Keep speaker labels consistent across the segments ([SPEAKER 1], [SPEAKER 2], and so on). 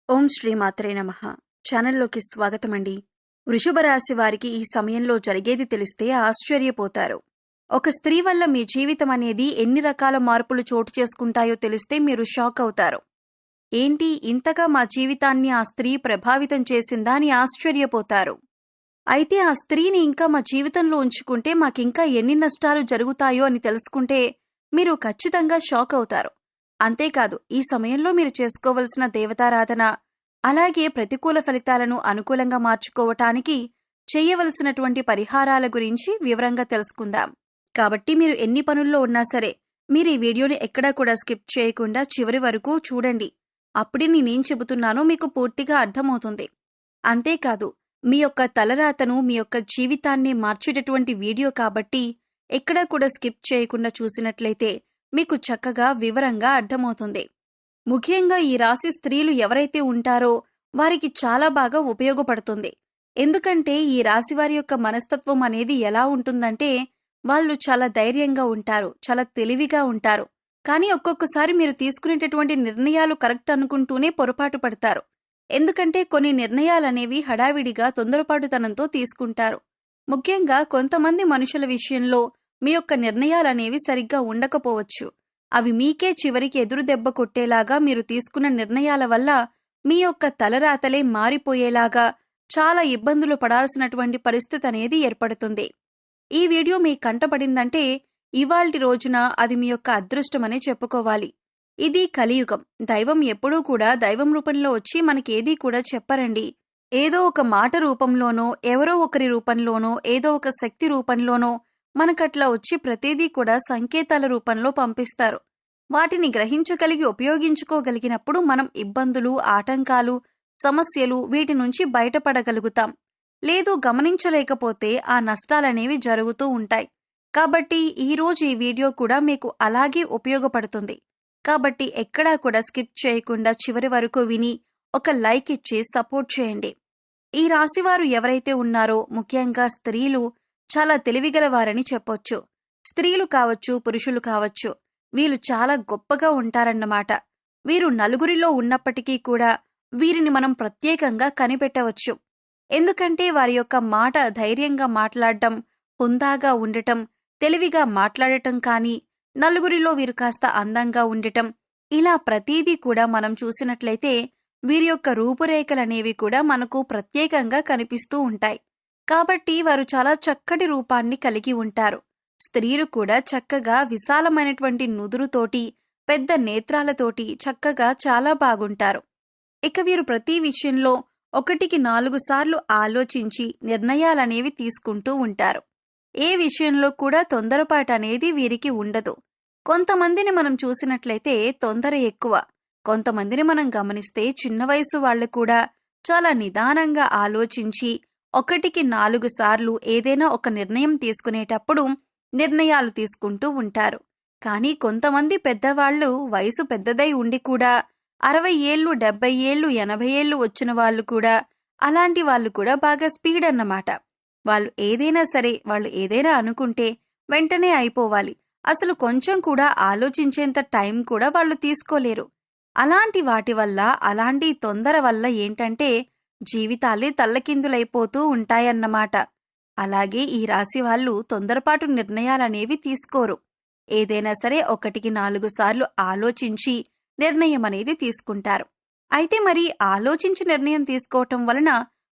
[SPEAKER 1] ఓం శ్రీ మాత్రే నమః. ఛానల్లోకి స్వాగతమండి. వృషభ రాశి వారికి ఈ సమయంలో జరిగేది తెలిస్తే ఆశ్చర్యపోతారు. ఒక స్త్రీ వల్ల మీ జీవితం అనేది ఎన్ని రకాల మార్పులు చోటు చేసుకుంటాయో తెలిస్తే మీరు షాక్ అవుతారు. ఏంటి ఇంతగా మా జీవితాన్ని ఆ స్త్రీ ప్రభావితం చేసిందా అని ఆశ్చర్యపోతారు. అయితే ఆ స్త్రీని ఇంకా మా జీవితంలో ఉంచుకుంటే మాకింకా ఎన్ని నష్టాలు జరుగుతాయో అని తెలుసుకుంటే మీరు ఖచ్చితంగా షాక్ అవుతారు. అంతేకాదు ఈ సమయంలో మీరు చేసుకోవలసిన దేవతారాధన, అలాగే ప్రతికూల ఫలితాలను అనుకూలంగా మార్చుకోవటానికి చెయ్యవలసినటువంటి పరిహారాల గురించి వివరంగా తెలుసుకుందాం. కాబట్టి మీరు ఎన్ని పనుల్లో ఉన్నా సరే మీరు ఈ వీడియోని ఎక్కడా కూడా స్కిప్ చేయకుండా చివరి వరకు చూడండి. అప్పుడే నేనేం చెబుతున్నానో మీకు పూర్తిగా అర్థమవుతుంది. అంతేకాదు మీ యొక్క తలరాతను, మీ యొక్క జీవితాన్ని మార్చేటటువంటి వీడియో కాబట్టి ఎక్కడా కూడా స్కిప్ చేయకుండా చూసినట్లయితే మీకు చక్కగా వివరంగా అర్థమవుతుంది. ముఖ్యంగా ఈ రాశి స్త్రీలు ఎవరైతే ఉంటారో వారికి చాలా బాగా ఉపయోగపడుతుంది. ఎందుకంటే ఈ రాశి వారి యొక్క మనస్తత్వం అనేది ఎలా ఉంటుందంటే వాళ్ళు చాలా ధైర్యంగా ఉంటారు, చాలా తెలివిగా ఉంటారు. కానీ ఒక్కొక్కసారి మీరు తీసుకునేటటువంటి నిర్ణయాలు కరెక్ట్ అనుకుంటూనే పొరపాటు పడతారు. ఎందుకంటే కొన్ని నిర్ణయాలనేవి హడావిడిగా తొందరపాటుతనంతో తీసుకుంటారు. ముఖ్యంగా కొంతమంది మనుషుల విషయంలో మీ యొక్క నిర్ణయాలనేవి సరిగ్గా ఉండకపోవచ్చు. అవి మీకే చివరికి ఎదురు దెబ్బ కొట్టేలాగా మీరు తీసుకున్న నిర్ణయాల వల్ల మీ యొక్క తలరాతలే మారిపోయేలాగా చాలా ఇబ్బందులు పడాల్సినటువంటి పరిస్థితి అనేది ఏర్పడుతుంది. ఈ వీడియో మీ కంటపడిందంటే ఇవాల్టి రోజున అది మీ యొక్క అదృష్టమనే చెప్పుకోవాలి. ఇది కలియుగం. దైవం ఎప్పుడూ కూడా దైవం రూపంలో వచ్చి మనకేదీ కూడా చెప్పరండి. ఏదో ఒక మాట రూపంలోనో, ఎవరో ఒకరి రూపంలోనో, ఏదో ఒక శక్తి రూపంలోనో మనకట్లా వచ్చి ప్రతిదీ కూడా సంకేతాల రూపంలో పంపిస్తారు. వాటిని గ్రహించగలిగి ఉపయోగించుకోగలిగినప్పుడు మనం ఇబ్బందులు, ఆటంకాలు, సమస్యలు వీటి నుంచి బయటపడగలుగుతాం. లేదు గమనించలేకపోతే ఆ నష్టాలనేవి జరుగుతూ ఉంటాయి. కాబట్టి ఈరోజు ఈ వీడియో కూడా మీకు అలాగే ఉపయోగపడుతుంది. కాబట్టి ఎక్కడా కూడా స్కిప్ చేయకుండా చివరి వరకు విని ఒక లైక్ ఇచ్చి సపోర్ట్ చేయండి. ఈ రాశివారు ఎవరైతే ఉన్నారో ముఖ్యంగా స్త్రీలు చాలా తెలివిగలవారని చెప్పొచ్చు. స్త్రీలు కావచ్చు, పురుషులు కావచ్చు, వీళ్ళు చాలా గొప్పగా ఉంటారన్నమాట. వీరు నలుగురిలో ఉన్నప్పటికీ కూడా వీరిని మనం ప్రత్యేకంగా కనిపెట్టవచ్చు. ఎందుకంటే వారి యొక్క మాట ధైర్యంగా మాట్లాడటం, హుందాగా ఉండటం, తెలివిగా మాట్లాడటం కానీ, నలుగురిలో వీరు కాస్త అందంగా ఉండటం, ఇలా ప్రతీదీ కూడా మనం చూసినట్లయితే వీరి యొక్క రూపురేఖలనేవి కూడా మనకు ప్రత్యేకంగా కనిపిస్తూ ఉంటాయి. కాబట్టి వారు చాలా చక్కటి రూపాన్ని కలిగి ఉంటారు. స్త్రీలు కూడా చక్కగా విశాలమైనటువంటి నుదురుతోటి, పెద్ద నేత్రాలతోటి చక్కగా చాలా బాగుంటారు. ఇక వీరు ప్రతి విషయంలో 1కి 4 సార్లు ఆలోచించి నిర్ణయాలనేవి తీసుకుంటూ ఉంటారు. ఏ విషయంలో కూడా తొందరపాటు అనేది వీరికి ఉండదు. కొంతమందిని మనం చూసినట్లయితే తొందర ఎక్కువ. కొంతమందిని మనం గమనిస్తే చిన్న వయసు వాళ్ళు కూడా చాలా నిదానంగా ఆలోచించి 1కి 4 సార్లు ఏదైనా ఒక నిర్ణయం తీసుకునేటప్పుడు నిర్ణయాలు తీసుకుంటూ ఉంటారు. కానీ కొంతమంది పెద్దవాళ్లు వయసు పెద్దదై ఉండి కూడా 60 ఏళ్ళు, 70 ఏళ్ళు, 80 ఏళ్ళు వచ్చిన వాళ్ళు కూడా, అలాంటి వాళ్ళు కూడా బాగా స్పీడ్ అన్నమాట. వాళ్ళు ఏదైనా సరే, వాళ్ళు ఏదైనా అనుకుంటే వెంటనే అయిపోవాలి. అసలు కొంచెం కూడా ఆలోచించేంత టైం కూడా వాళ్ళు తీసుకోలేరు. అలాంటి వాటి వల్ల, అలాంటి తొందర వల్ల ఏంటంటే జీవితాలే తల్లకిందులైపోతూ ఉంటాయన్నమాట. అలాగే ఈ రాశి వాళ్ళు తొందరపాటు నిర్ణయాలనేవి తీసుకోరు. ఏదైనా సరే 1కి 4 సార్లు ఆలోచించి నిర్ణయం అనేది తీసుకుంటారు. అయితే మరి ఆలోచించి నిర్ణయం తీసుకోవటం వలన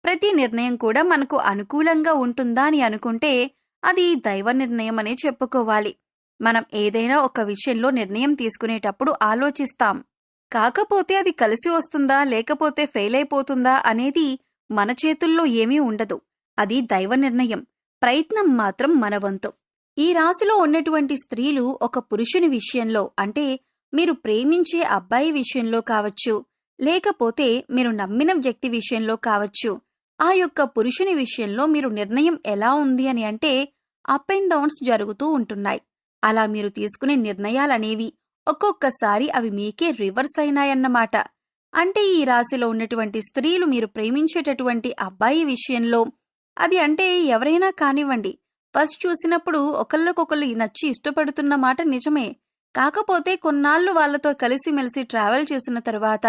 [SPEAKER 1] ప్రతి నిర్ణయం కూడా మనకు అనుకూలంగా ఉంటుందా అని అనుకుంటే అది దైవ నిర్ణయం అనే చెప్పుకోవాలి. మనం ఏదైనా ఒక విషయంలో నిర్ణయం తీసుకునేటప్పుడు ఆలోచిస్తాం. కాకపోతే అది కలిసి వస్తుందా లేకపోతే ఫెయిల్ అయిపోతుందా అనేది మన చేతుల్లో ఏమీ ఉండదు. అది దైవ నిర్ణయం. ప్రయత్నం మాత్రం మన వంతు. ఈ రాశిలో ఉన్నటువంటి స్త్రీలు ఒక పురుషుని విషయంలో, అంటే మీరు ప్రేమించే అబ్బాయి విషయంలో కావచ్చు, లేకపోతే మీరు నమ్మిన వ్యక్తి విషయంలో కావచ్చు, ఆ యొక్క పురుషుని విషయంలో మీరు నిర్ణయం ఎలా ఉంది అని అంటే అప్ అండ్ డౌన్స్ జరుగుతూ ఉంటున్నాయి. అలా మీరు తీసుకునే నిర్ణయాలనేవి ఒక్కొక్కసారి అవి మీకే రివర్స్ అయినాయన్నమాట. అంటే ఈ రాశిలో ఉన్నటువంటి స్త్రీలు మీరు ప్రేమించేటటువంటి అబ్బాయి విషయంలో, అది అంటే ఎవరైనా కానివ్వండి, ఫస్ట్ చూసినప్పుడు ఒకళ్ళకొకళ్ళు నచ్చి ఇష్టపడుతున్న మాట నిజమే. కాకపోతే కొన్నాళ్ళు వాళ్లతో కలిసిమెలిసి ట్రావెల్ చేసిన తర్వాత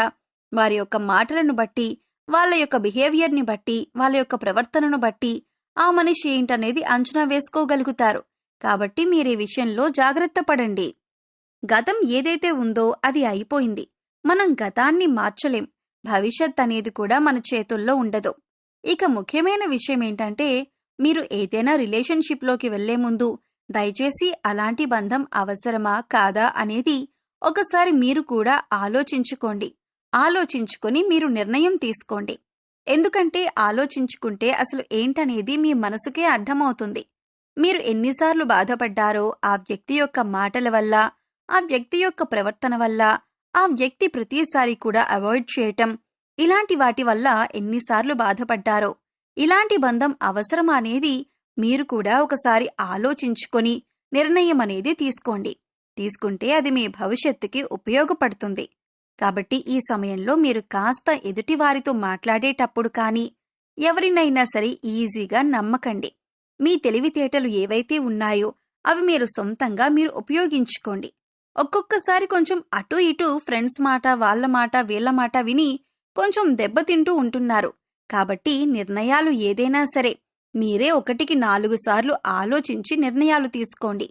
[SPEAKER 1] వారి యొక్క మాటలను బట్టి, వాళ్ళ యొక్క బిహేవియర్ని బట్టి, వాళ్ళ యొక్క ప్రవర్తనను బట్టి ఆ మనిషి ఏంటనేది అంచనా వేసుకోగలుగుతారు. కాబట్టి మీరీ విషయంలో జాగ్రత్త పడండి. గతం ఏదైతే ఉందో అది అయిపోయింది. మనం గతాన్ని మార్చలేం. భవిష్యత్ అనేది కూడా మన చేతుల్లో ఉండదు. ఇక ముఖ్యమైన విషయం ఏంటంటే, మీరు ఏదైనా రిలేషన్షిప్లోకి వెళ్లే ముందు దయచేసి అలాంటి బంధం అవసరమా కాదా అనేది ఒకసారి మీరు కూడా ఆలోచించుకోండి. ఆలోచించుకొని మీరు నిర్ణయం తీసుకోండి. ఎందుకంటే ఆలోచించుకుంటే అసలు ఏంటనేది మీ మనసుకే అర్థమవుతుంది. మీరు ఎన్నిసార్లు బాధపడ్డారో ఆ వ్యక్తి యొక్క మాటల వల్ల, ఆ వ్యక్తి యొక్క ప్రవర్తన వల్ల, ఆ వ్యక్తి ప్రతిసారి కూడా అవాయిడ్ చేయటం, ఇలాంటి వాటి వల్ల ఎన్నిసార్లు బాధపడ్డారో. ఇలాంటి బంధం అవసరమా అనేది మీరు కూడా ఒకసారి ఆలోచించుకొని నిర్ణయం అనేది తీసుకోండి. తీసుకుంటే అది మీ భవిష్యత్తుకి ఉపయోగపడుతుంది. కాబట్టి ఈ సమయంలో మీరు కాస్త ఎదుటివారితో మాట్లాడేటప్పుడు కానీ ఎవరినైనా సరే ఈజీగా నమ్మకండి. మీ తెలివితేటలు ఏవైతే ఉన్నాయో అవి మీరు సొంతంగా మీరు ఉపయోగించుకోండి. ఒక్కొక్కసారి కొంచెం అటు ఇటు ఫ్రెండ్స్ మాట, వాళ్ళ మాట, వీళ్ళ మాట విని కొంచెం దెబ్బతింటూ ఉంటున్నారు. కాబట్టి నిర్ణయాలు ఏదైనా సరే మీరే 1కి 4 సార్లు ఆలోచించి నిర్ణయాలు తీసుకోండి.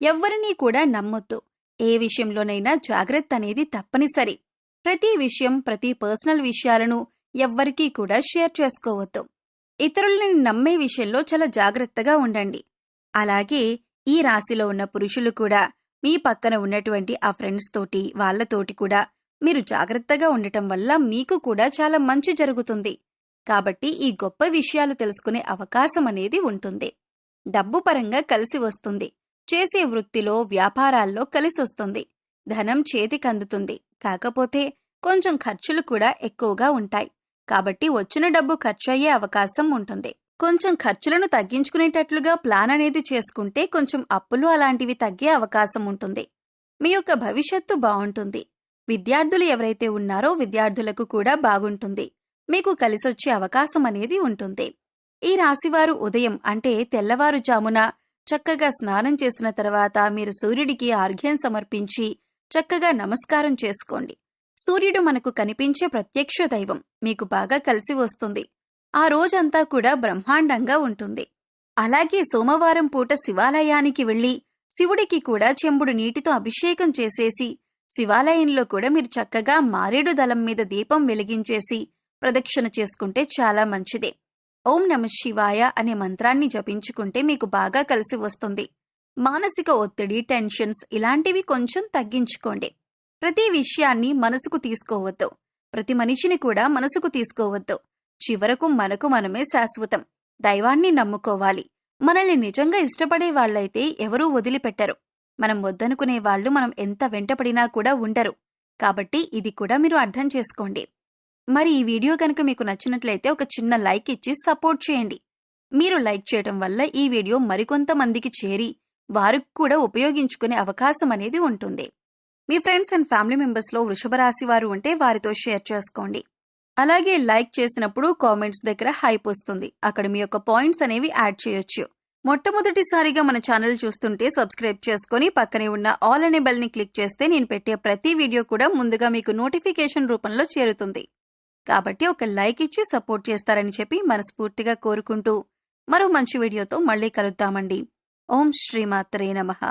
[SPEAKER 1] ఎవ్వరినీ కూడా నమ్మొద్దు. ఏ విషయంలోనైనా జాగ్రత్త అనేది తప్పనిసరి. ప్రతి విషయం, ప్రతి పర్సనల్ విషయాలను ఎవ్వరికీ కూడా షేర్ చేసుకోవద్దు. ఇతరులని నమ్మే విషయంలో చాలా జాగ్రత్తగా ఉండండి. అలాగే ఈ రాశిలో ఉన్న పురుషులు కూడా మీ పక్కన ఉన్నటువంటి ఆ ఫ్రెండ్స్ తోటి, వాళ్లతోటి కూడా మీరు జాగ్రత్తగా ఉండటం వల్ల మీకు కూడా చాలా మంచి జరుగుతుంది. కాబట్టి ఈ గొప్ప విషయాలు తెలుసుకునే అవకాశం అనేది ఉంటుంది. డబ్బు పరంగా కలిసి వస్తుంది. చేసే వృత్తిలో, వ్యాపారాల్లో కలిసొస్తుంది. ధనం చేతికందుతుంది. కాకపోతే కొంచెం ఖర్చులు కూడా ఎక్కువగా ఉంటాయి. కాబట్టి వచ్చిన డబ్బు ఖర్చయ్యే అవకాశం ఉంటుంది. కొంచెం ఖర్చులను తగ్గించుకునేటట్లుగా ప్లాన్ అనేది చేసుకుంటే కొంచెం అప్పులు అలాంటివి తగ్గే అవకాశం ఉంటుంది. మీ యొక్క భవిష్యత్తు బాగుంటుంది. విద్యార్థులు ఎవరైతే ఉన్నారో విద్యార్థులకు కూడా బాగుంటుంది. మీకు కలిసొచ్చే అవకాశం అనేది ఉంటుంది. ఈ రాశివారు ఉదయం అంటే తెల్లవారుజామున చక్కగా స్నానం చేసిన తర్వాత మీరు సూర్యుడికి అర్ఘ్యం సమర్పించి చక్కగా నమస్కారం చేసుకోండి. సూర్యుడు మనకు కనిపించే ప్రత్యక్ష దైవం. మీకు బాగా కలిసి వస్తుంది. ఆ రోజంతా కూడా బ్రహ్మాండంగా ఉంటుంది. అలాగే సోమవారం పూట శివాలయానికి వెళ్లి శివుడికి కూడా చెంబుడు నీటితో అభిషేకం చేసేసి శివాలయంలో కూడా మీరు చక్కగా మారేడు దళం మీద దీపం వెలిగించేసి ప్రదక్షిణ చేసుకుంటే చాలా మంచిదే. ఓం నమః శివాయ అనే మంత్రాన్ని జపించుకుంటే మీకు బాగా కలిసి వస్తుంది. మానసిక ఒత్తిడి, టెన్షన్స్ ఇలాంటివి కొంచెం తగ్గించుకోండి. ప్రతి విషయాన్ని మనసుకు తీసుకోవద్దు. ప్రతి మనిషిని కూడా మనసుకు తీసుకోవద్దు. చివరకు మనకు మనమే శాశ్వతం. దైవాన్ని నమ్ముకోవాలి. మనల్ని నిజంగా ఇష్టపడే వాళ్లైతే ఎవరూ వదిలిపెట్టరు. మనం వద్దనుకునే వాళ్ళు మనం ఎంత వెంటపడినా కూడా ఉండరు. కాబట్టి ఇది కూడా మీరు అర్థం చేసుకోండి. మరి ఈ వీడియో కనుక మీకు నచ్చినట్లయితే ఒక చిన్న లైక్ ఇచ్చి సపోర్ట్ చేయండి. మీరు లైక్ చేయడం వల్ల ఈ వీడియో మరికొంతమందికి చేరి వారికి కూడా ఉపయోగించుకునే అవకాశం అనేది ఉంటుంది. మీ ఫ్రెండ్స్ అండ్ ఫ్యామిలీ మెంబర్స్లో వృషభ రాశి వారు ఉంటే వారితో షేర్ చేసుకోండి. అలాగే లైక్ చేసినప్పుడు కామెంట్స్ దగ్గర హైప్ వస్తుంది. అక్కడ మీ యొక్క పాయింట్స్ అనేవి యాడ్ చేయొచ్చు. మొట్టమొదటిసారిగా మన ఛానల్ చూస్తుంటే సబ్స్క్రైబ్ చేసుకుని పక్కనే ఉన్న ఆల్ అనే బెల్ ని క్లిక్ చేస్తే నేను పెట్టే ప్రతి వీడియో కూడా ముందుగా మీకు నోటిఫికేషన్ రూపంలో చేరుతుంది. కాబట్టి ఒక లైక్ ఇచ్చి సపోర్ట్ చేస్తారని చెప్పి మనస్ఫూర్తిగా కోరుకుంటూ మరో మంచి వీడియోతో మళ్ళీ కలుద్దామండి. ఓం శ్రీమాత్రే నమః.